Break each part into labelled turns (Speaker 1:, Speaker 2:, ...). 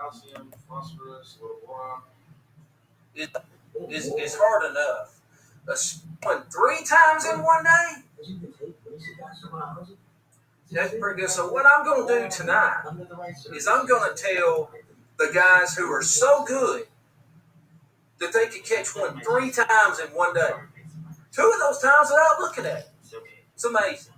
Speaker 1: calcium, phosphorus, a little boron.
Speaker 2: It's hard enough. Going 3 times in one day? That's pretty good. So what I'm going to do tonight is I'm going to tell the guys who are so good that they could catch one 3 times in one day. 2 of those times without looking at it. It's amazing.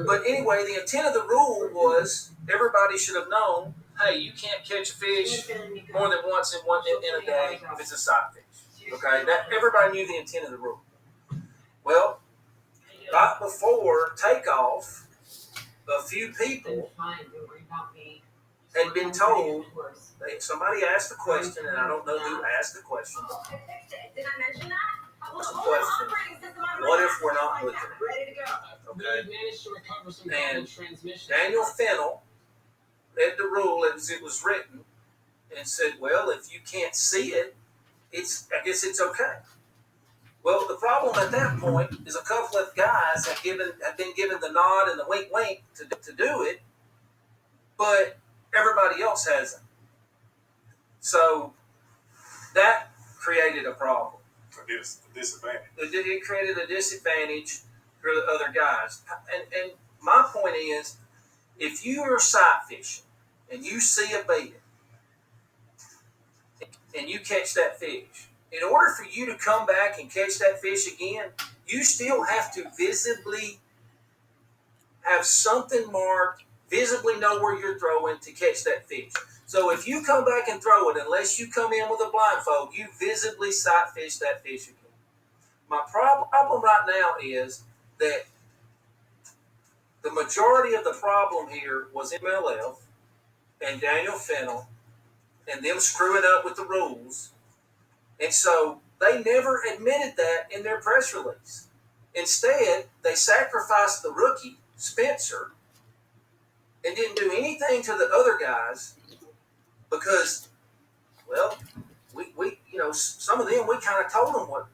Speaker 2: But anyway, the intent of the rule was everybody should have known, hey, you can't catch a fish more than once in a day if it's a sight fish. Okay? That everybody knew the intent of the rule. Well, right before takeoff, a few people had been told, somebody asked a question, and I don't know who asked the question.
Speaker 3: Did I mention that?
Speaker 2: What's the question? What if we're not looking? Okay. And Daniel Fennell read the rule as it was written and said, well, if you can't see it, I guess it's okay. Well, the problem at that point is a couple of guys have been given the nod and the wink to do it, but everybody else hasn't. So that created a problem.
Speaker 1: A disadvantage.
Speaker 2: It created a disadvantage for the other guys. And my point is, if you are sight fishing and you see a bait and you catch that fish, in order for you to come back and catch that fish again, you still have to visibly have something marked, visibly know where you're throwing to catch that fish. So if you come back and throw it, unless you come in with a blindfold, you visibly sight fish that fish again. My problem right now is that the majority of the problem here was MLF and Daniel Fennell and them screwing up with the rules. And so they never admitted that in their press release. Instead, they sacrificed the rookie, Spencer, and didn't do anything to the other guys because, well, we some of them, we kind of told them what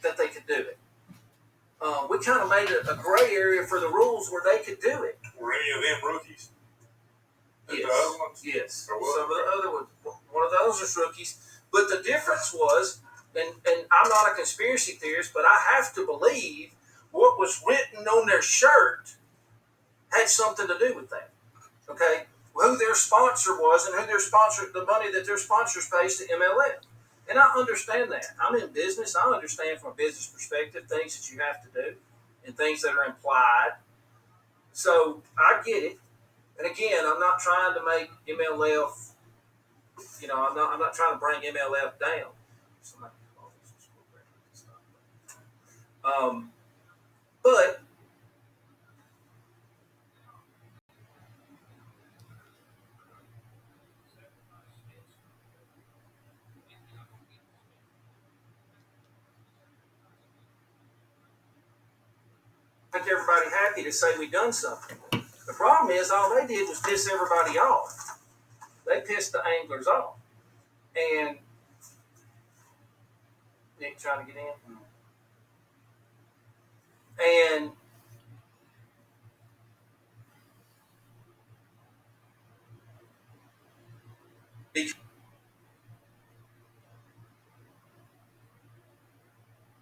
Speaker 2: that they could do it. We kind of made a gray area for the rules where they could do it.
Speaker 1: Were any of them rookies?
Speaker 2: Yes.
Speaker 1: The other ones?
Speaker 2: Yes. Some of the other ones. One of those was rookies. But the difference was, and I'm not a conspiracy theorist, but I have to believe what was written on their shirt had something to do with that. Okay? Who their sponsor was and who their sponsor, the money that their sponsors pays to MLF. And I understand that. I'm in business. I understand from a business perspective things that you have to do and things that are implied. So I get it. And again, I'm not trying to make MLF, I'm not trying to bring MLF down. But make everybody happy to say we done something. The problem is all they did was piss everybody off. They pissed the anglers off. And Nick trying to get in. And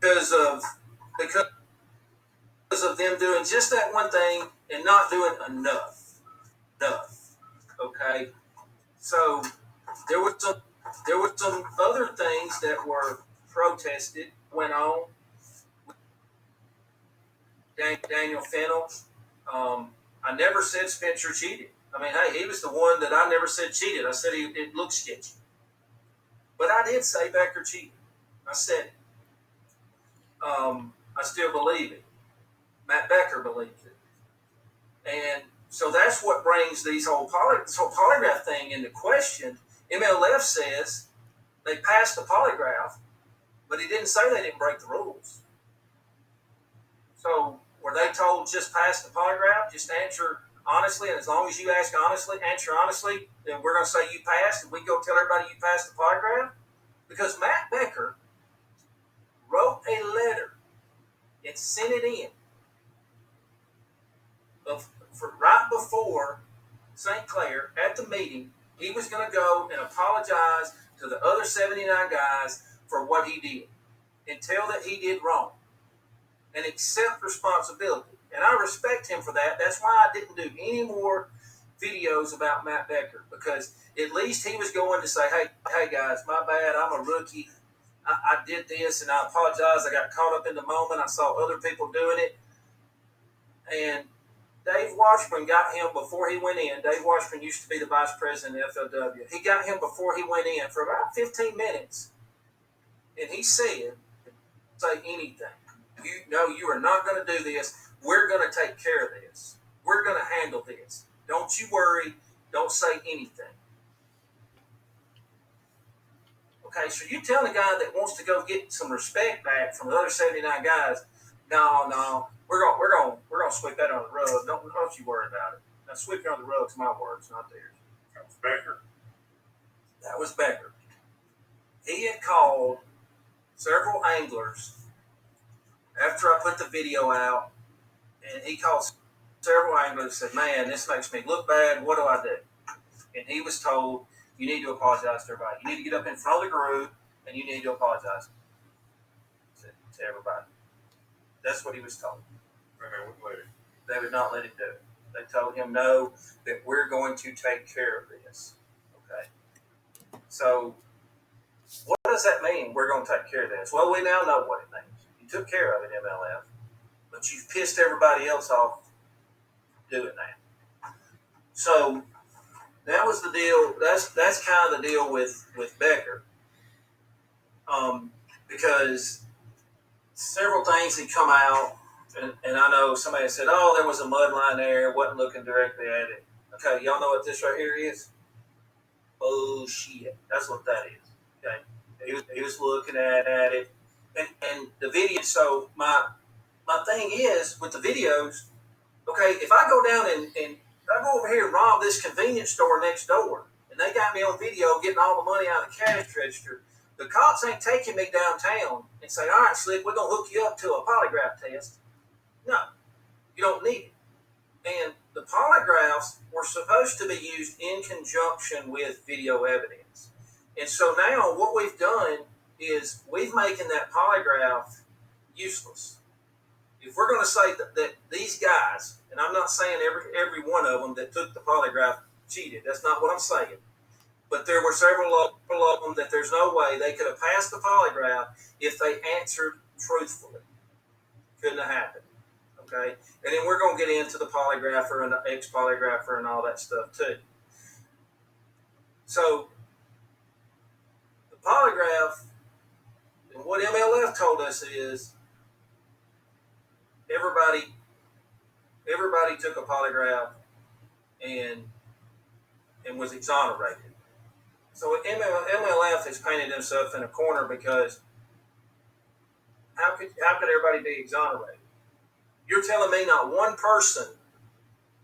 Speaker 2: because of them doing just that one thing and not doing enough. Okay? So there were some other things that were protested, went on. Daniel Fennell, I never said Spencer cheated. I mean, hey, he was the one that I never said cheated. I said it looked sketchy. But I did say Becker cheated. I said it. I still believe it. Matt Becker believes it. And so that's what brings this whole polygraph thing into question. MLF says they passed the polygraph, but he didn't say they didn't break the rules. So were they told just pass the polygraph, just answer honestly, and as long as you answer honestly, then we're going to say you passed, and we go tell everybody you passed the polygraph? Because Matt Becker wrote a letter and sent it in for right before St. Clair at the meeting He was going to go and apologize to the other 79 guys for what he did and tell that he did wrong and accept responsibility. And I respect him for that. That's why I didn't do any more videos about Matt Becker, because at least he was going to say, hey guys, my bad. I'm a rookie. I did this and I apologize. I got caught up in the moment. I saw other people doing it. And Dave Washburn got him before he went in. Dave Washburn used to be the vice president of FLW. He got him before he went in for about 15 minutes. And he said, say anything. You are not going to do this. We're going to take care of this. We're going to handle this. Don't you worry. Don't say anything. Okay, so you telling a guy that wants to go get some respect back from the other 79 guys, no, we're gonna sweep that under the rug. Don't you worry about it. Now sweep it under the rug is my words, not theirs.
Speaker 1: That was Becker.
Speaker 2: That was Becker. He had called several anglers after I put the video out, and he called several anglers and said, man, this makes me look bad. What do I do? And he was told, you need to apologize to everybody. You need to get up in front of the group and you need to apologize to everybody. That's what he was told.
Speaker 1: And they wouldn't let him.
Speaker 2: They would not let him do it. They told him, no, that we're going to take care of this. Okay. So what does that mean? We're going to take care of this. Well, we now know what it means. You took care of it, MLF, but you've pissed everybody else off doing that. So that was the deal. That's kind of the deal with Becker, because several things had come out, and I know somebody said, "Oh, there was a mud line there. Wasn't looking directly at it." Okay, y'all know what this right here is? Bullshit. That's what that is. Okay, he was looking at it, and the video. So my thing is with the videos. Okay, if I go down and I go over here and rob this convenience store next door, and they got me on video getting all the money out of the cash register, the cops ain't taking me downtown and say, all right, Slick, we're going to hook you up to a polygraph test. No, you don't need it. And the polygraphs were supposed to be used in conjunction with video evidence. And so now what we've done is we've making that polygraph useless. If we're going to say that these guys, and I'm not saying every one of them that took the polygraph cheated. That's not what I'm saying. But there were several of them that there's no way they could have passed the polygraph if they answered truthfully. Couldn't have happened. Okay? And then we're going to get into the polygrapher and the ex-polygrapher and all that stuff too. So, the polygraph, and what MLF told us is, everybody took a polygraph and was exonerated. So MLF has painted himself in a corner because how could everybody be exonerated? You're telling me not one person,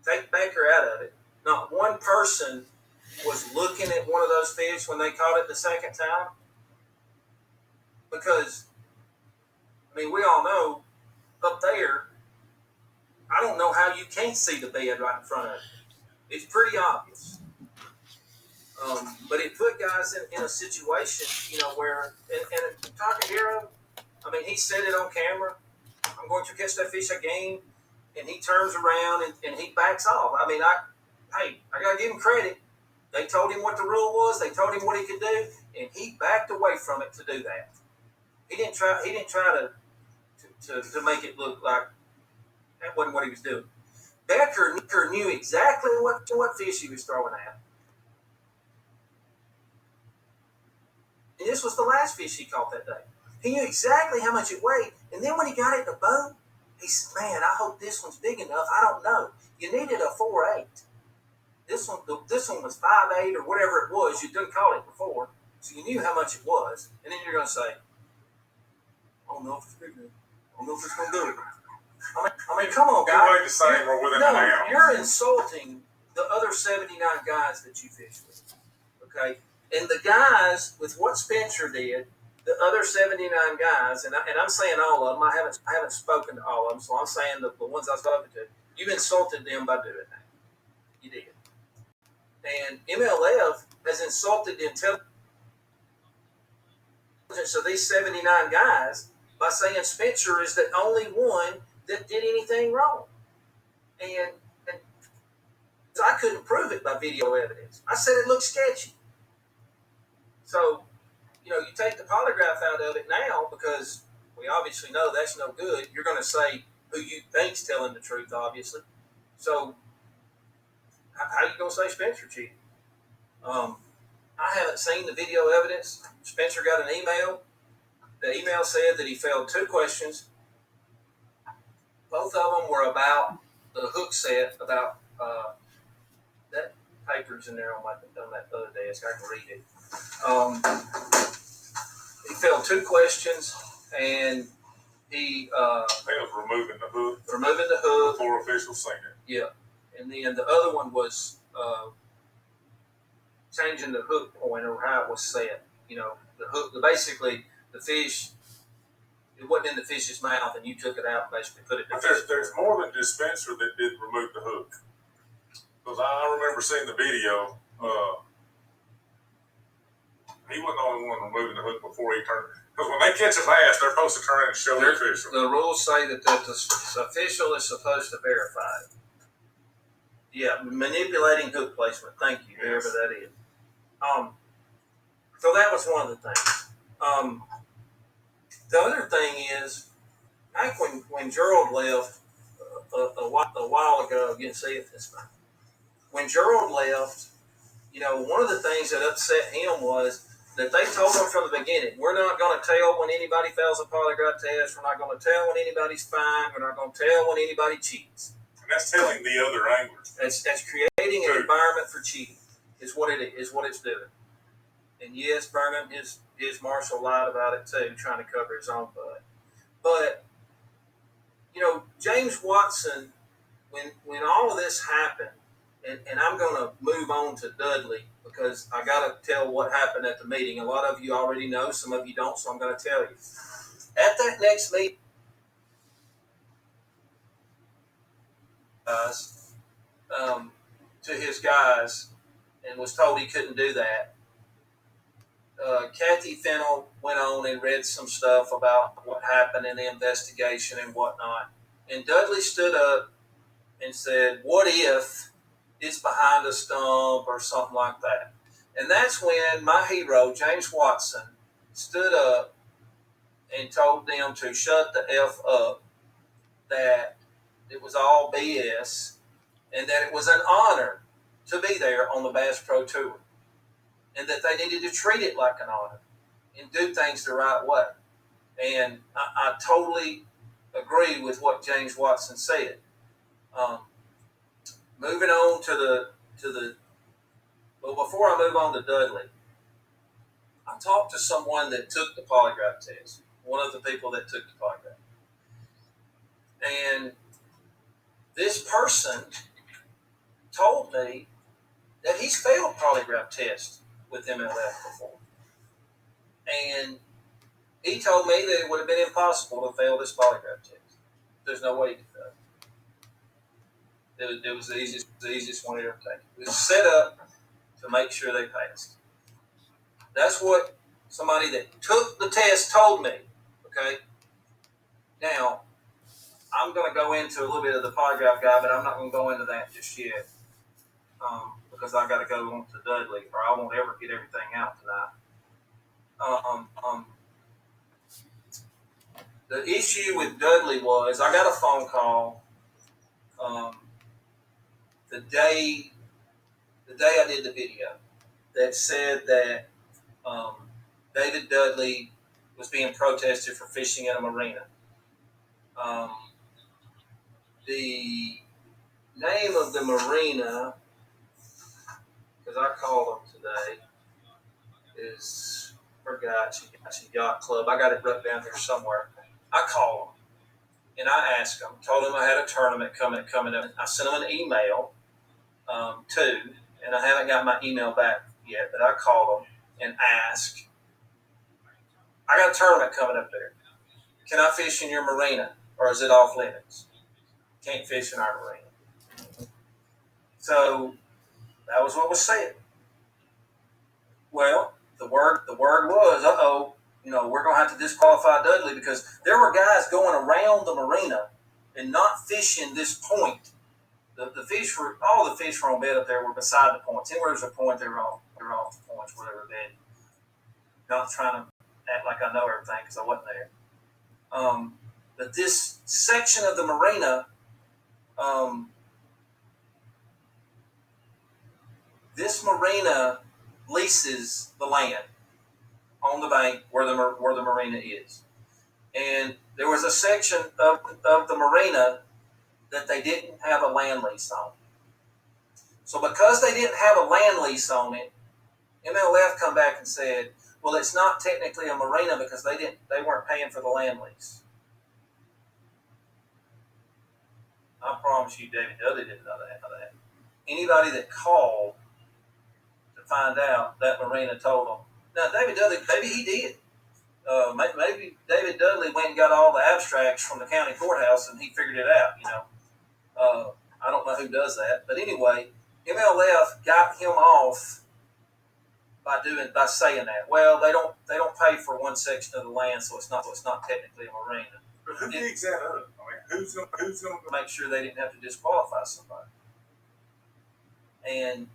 Speaker 2: take Becker out of it, not one person was looking at one of those fish when they caught it the second time? Because, I mean, we all know up there, I don't know how you can't see the bed right in front of you. It's pretty obvious. But it put guys in a situation, where, and talking to Gerald, I mean, he said it on camera, I'm going to catch that fish again, and he turns around and he backs off. I mean, I got to give him credit. They told him what the rule was, they told him what he could do, and he backed away from it to do that. He didn't try to make it look like that wasn't what he was doing. Becker knew exactly what fish he was throwing at. And this was the last fish he caught that day. He knew exactly how much it weighed. And then when he got it in the boat, he said, man, I hope this one's big enough. I don't know. You needed a 4.8. This one was 5.8 or whatever it was. You didn't call it before. So you knew how much it was. And then you're going to say, I don't know if it's big enough. I don't know if it's going to do it. I mean, come on, guys.
Speaker 1: It weighed the same or within an ounce.
Speaker 2: You're insulting the other 79 guys that you fish with. Okay? And the guys, with what Spencer did, the other 79 guys, and I'm saying all of them, I haven't spoken to all of them, so I'm saying the ones I've spoken to, you've insulted them by doing that. You did. And MLF has insulted the intelligence of these 79 guys by saying Spencer is the only one that did anything wrong. And I couldn't prove it by video evidence. I said it looked sketchy. So, you take the polygraph out of it now because we obviously know that's no good. You're going to say who you think's telling the truth, obviously. So, how are you going to say Spencer cheated? I haven't seen the video evidence. Spencer got an email. The email said that he failed 2 questions. Both of them were about the hook set, about that paper's in there on that other desk. I can read it. He failed 2 questions, and he
Speaker 1: failed removing the hook before officials seen it.
Speaker 2: Yeah, and then the other one was changing the hook point or how it was set. The hook, basically the fish, it wasn't in the fish's mouth, and you took it out and basically put it in the fish.
Speaker 1: There's more than just Spencer that did remove the hook. Because I remember seeing the video. He wasn't the only one removing the hook before he turned. Because when they catch a bass, they're supposed to turn and show the official.
Speaker 2: The rules say that the official is supposed to verify it. Yeah, manipulating hook placement. Thank you, whoever that is. So that was one of the things. The other thing is, back when Gerald left a while ago, you can see it this way. When Gerald left, one of the things that upset him was that they told him from the beginning, we're not going to tell when anybody fails a polygraph test. We're not going to tell when anybody's fined. We're not going to tell when anybody cheats.
Speaker 1: And that's telling the other anglers.
Speaker 2: That's creating an environment for cheating. Is what it's doing. And yes, Vernon, his marshal lied about it too, trying to cover his own butt. But James Watson, when all of this happened, and I'm going to move on to Dudley because I got to tell what happened at the meeting. A lot of you already know, some of you don't, so I'm going to tell you. At that next meeting, to his guys, and was told he couldn't do that. Kathy Fennell went on and read some stuff about what happened in the investigation and whatnot. And Dudley stood up and said, what if it's behind a stump or something like that? And that's when my hero, James Watson, stood up and told them to shut the F up, that it was all BS, and that it was an honor to be there on the Bass Pro Tour, and that they needed to treat it like an honor and do things the right way. And I totally agree with what James Watson said. Moving on well, before I move on to Dudley, I talked to someone that took the polygraph test, one of the people that took the polygraph. And this person told me that he's failed polygraph tests with MLF before. And he told me that it would have been impossible to fail this polygraph test. There's no way he could fail. It was the easiest one he ever taken. It was set up to make sure they passed. That's what somebody that took the test told me. Okay? Now, I'm going to go into a little bit of the polygraph guy, but I'm not going to go into that just yet. Because I got to go on to Dudley, or I won't ever get everything out tonight. The issue with Dudley was I got a phone call the day I did the video that said that David Dudley was being protested for fishing in a marina. The name of the marina, because I called them today, is Forgotten Yacht Club. I got it wrote down here somewhere. I called them and I asked them, told them I had a tournament coming up. I sent them an email too, and I haven't got my email back yet, but I called them and asked, I got a tournament coming up there. Can I fish in your marina, or is it off limits? Can't fish in our marina. So That was what was said. Well, the word was, we're going to have to disqualify Dudley because there were guys going around the marina and not fishing this point. All the fish were on bed up there were beside the points. Anywhere there's a point, they were off the points, whatever bed. Not trying to act like I know everything because I wasn't there. But this section of the marina, this marina leases the land on the bank where the marina is. And there was a section of the marina that they didn't have a land lease on. So because they didn't have a land lease on it, MLF come back and said, well, it's not technically a marina because they weren't paying for the land lease. I promise you, David Dudley didn't know that. Anybody that called to find out, that marina told them. Now, David Dudley, maybe he did. Maybe David Dudley went and got all the abstracts from the county courthouse and he figured it out, I don't know who does that. But anyway, MLF got him off by saying that. Well, they don't pay for one section of the land, so it's not technically a marina.
Speaker 1: But who digs that up? I mean, who's going to
Speaker 2: make sure they didn't have to disqualify somebody? And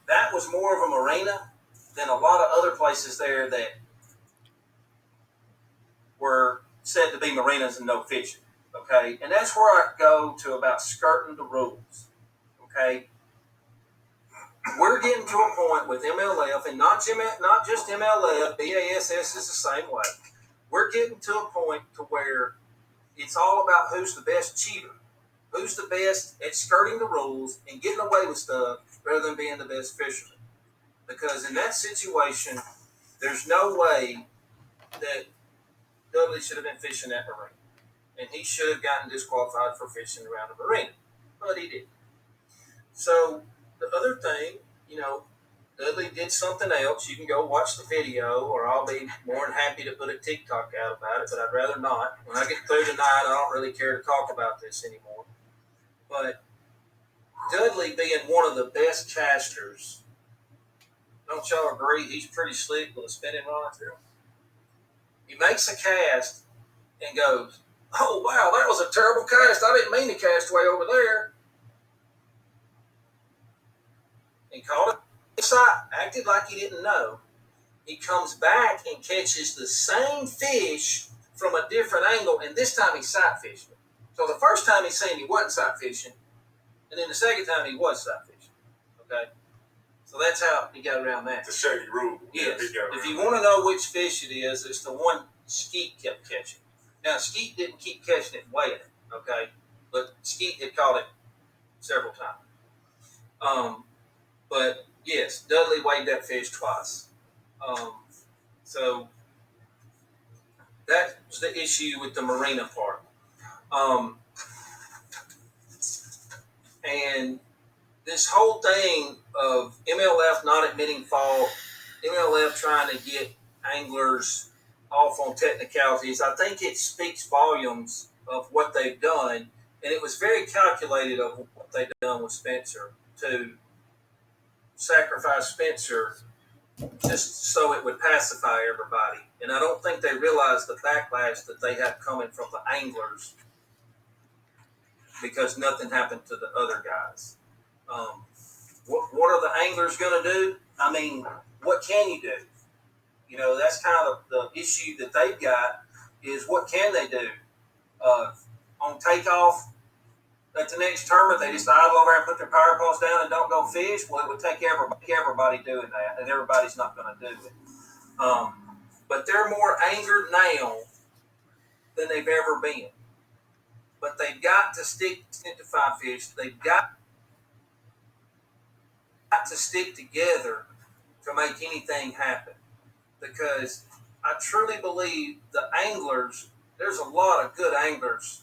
Speaker 2: that was more of a marina than a lot of other places there that were said to be marinas and no fishing. Okay, and that's where I go to about skirting the rules. Okay, we're getting to a point with MLF, and not just MLF, BASS is the same way. We're getting to a point to where it's all about who's the best cheater, who's the best at skirting the rules and getting away with stuff rather than being the best fisherman. Because in that situation, there's no way that Dudley should have been fishing that marina. And he should have gotten disqualified for fishing around the marina. But he didn't. So the other thing, Dudley did something else. You can go watch the video, or I'll be more than happy to put a TikTok out about it, but I'd rather not. When I get through tonight, I don't really care to talk about this anymore. But Dudley being one of the best casters, don't y'all agree? He's pretty slick with a spinning rod. He makes a cast and goes, oh, wow, that was a terrible cast. I didn't mean to cast way over there. And called it sight, acted like he didn't know. He comes back and catches the same fish from a different angle, and this time he's sight fishing. So the first time he seen he wasn't sight fishing, and then the second time he was sight fishing. Okay? So that's how he got around that.
Speaker 1: It's a shady rule.
Speaker 2: Yes. If you want to know which fish it is, it's the one Skeet kept catching. Now, Skeet didn't keep catching it and weighing it, okay? But Skeet had caught it several times. But, yes, Dudley weighed that fish twice. So that's the issue with the marina part. And this whole thing of MLF not admitting fault, MLF trying to get anglers off on technicalities, I think it speaks volumes of what they've done, and it was very calculated of what they've done with Spencer to sacrifice Spencer just so it would pacify everybody. And I don't think they realized the backlash that they had coming from the anglers because nothing happened to the other guys. What are the anglers going to do? I mean, what can you do? That's kind of the issue that they've got is what can they do? On takeoff at the next tournament, they just idle over and put their power poles down and don't go fish. Well, it would take everybody doing that, and everybody's not going to do it. But they're more angered now than they've ever been. But they've got to stick to five fish. They've got to stick together to make anything happen. Because I truly believe the anglers, there's a lot of good anglers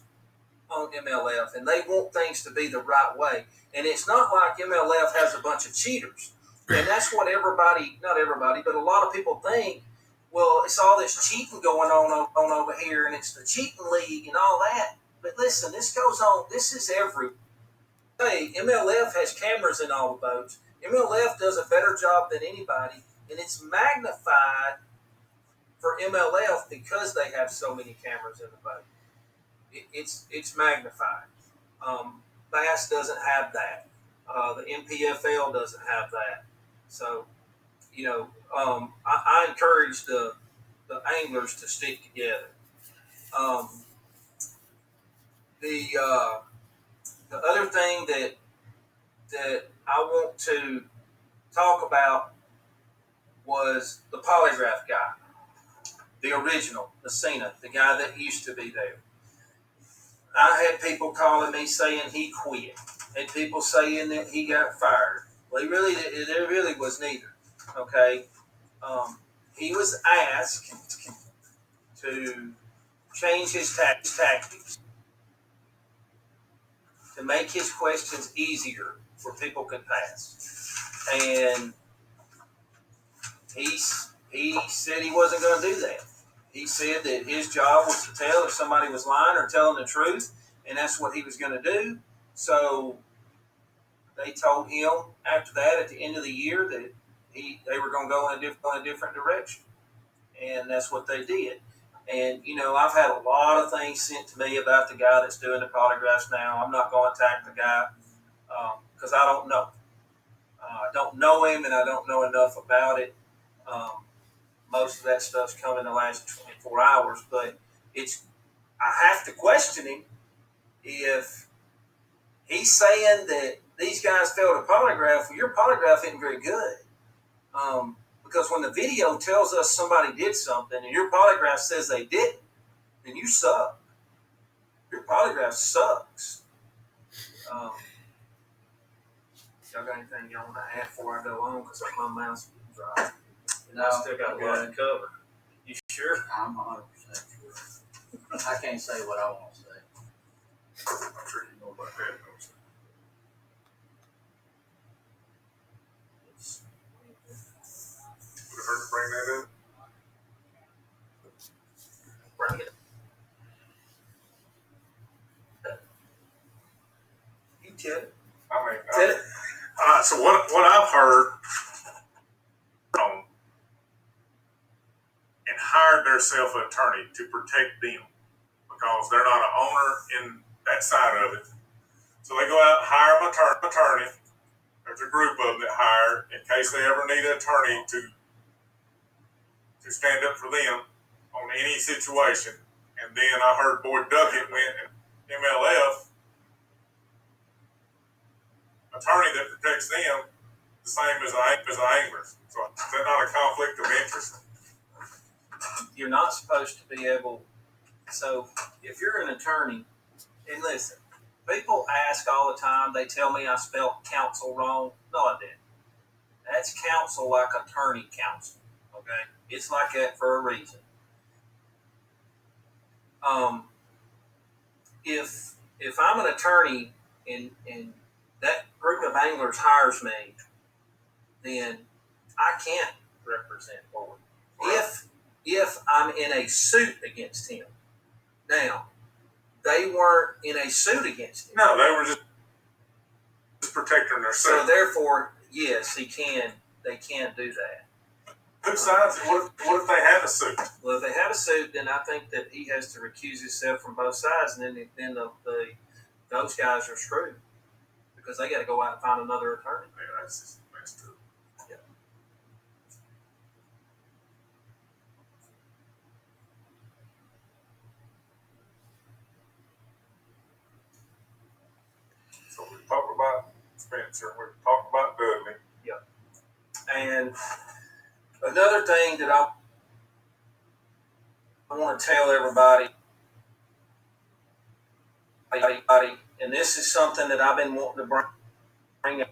Speaker 2: on MLF, and they want things to be the right way. And it's not like MLF has a bunch of cheaters. And that's what not everybody, but a lot of people think, well, it's all this cheating going on over here, and it's the cheating league and all that. But listen, this goes on. This is every Hey, MLF has cameras in all the boats. MLF does a better job than anybody, and it's magnified for MLF because they have so many cameras in the boat. It's magnified. Bass doesn't have that. The NPFL doesn't have that. So, I encourage the anglers to stick together. The other thing that I want to talk about was the polygraph guy, the original, Messina, the guy that used to be there. I had people calling me saying he quit, and people saying that he got fired. Well, there really was neither. Okay, he was asked to change his tactics to make his questions easier where people could pass, and he said he wasn't going to do that. He said that his job was to tell if somebody was lying or telling the truth, and that's what he was going to do. So they told him after that, at the end of the year, that they were going to go in a different direction, and that's what they did. And I've had a lot of things sent to me about the guy that's doing the polygraphs now. I'm not going to attack the guy because I don't know. I don't know him, and I don't know enough about it. Most of that stuff's come in the last 24 hours, but I have to question him if he's saying that these guys failed a polygraph. Well, your polygraph isn't very good. Because when the video tells us somebody did something and your polygraph says they didn't, then you suck. Your polygraph sucks. Y'all got anything y'all want to add before I go on? Because my mouth's dry.
Speaker 4: No,
Speaker 2: I still got a lot to cover. You sure?
Speaker 4: I'm 100% sure. I can't say what I want to say.
Speaker 1: I'm sure you know about that. Would it hurt to bring that up?
Speaker 2: Bring it. You tell it. Tell it.
Speaker 1: So what I've heard and hired their self attorney to protect them because they're not an owner in that side of it. So they go out and hire an attorney. There's a group of them that hire in case they ever need an attorney to stand up for them on any situation. And then I heard Boyd Duckett went and MLF attorney that protects them the same as anglers. So is that not a conflict of interest?
Speaker 2: You're not supposed to be able. So if you're an attorney, and listen, people ask all the time. They tell me I spelled counsel wrong. No, I didn't. That's counsel like attorney counsel. Okay, it's like that for a reason. If I'm an attorney and that group of anglers hires me, then I can't represent Boyd. If I'm in a suit against him. Now, they weren't in a suit against him.
Speaker 1: No, they were just protecting their
Speaker 2: So
Speaker 1: suit.
Speaker 2: therefore, yes, they can do that.
Speaker 1: Who signs it? What if they have a suit?
Speaker 2: Well, if they have a suit, then I think that he has to recuse himself from both sides, and then those guys are screwed because they got to go out and find another attorney.
Speaker 1: Yeah, that's just messed up.
Speaker 2: Yeah.
Speaker 1: So we talked about Spencer. We talked about Dudley.
Speaker 2: And another thing that I want to tell everybody, and this is something that I've been wanting to bring up.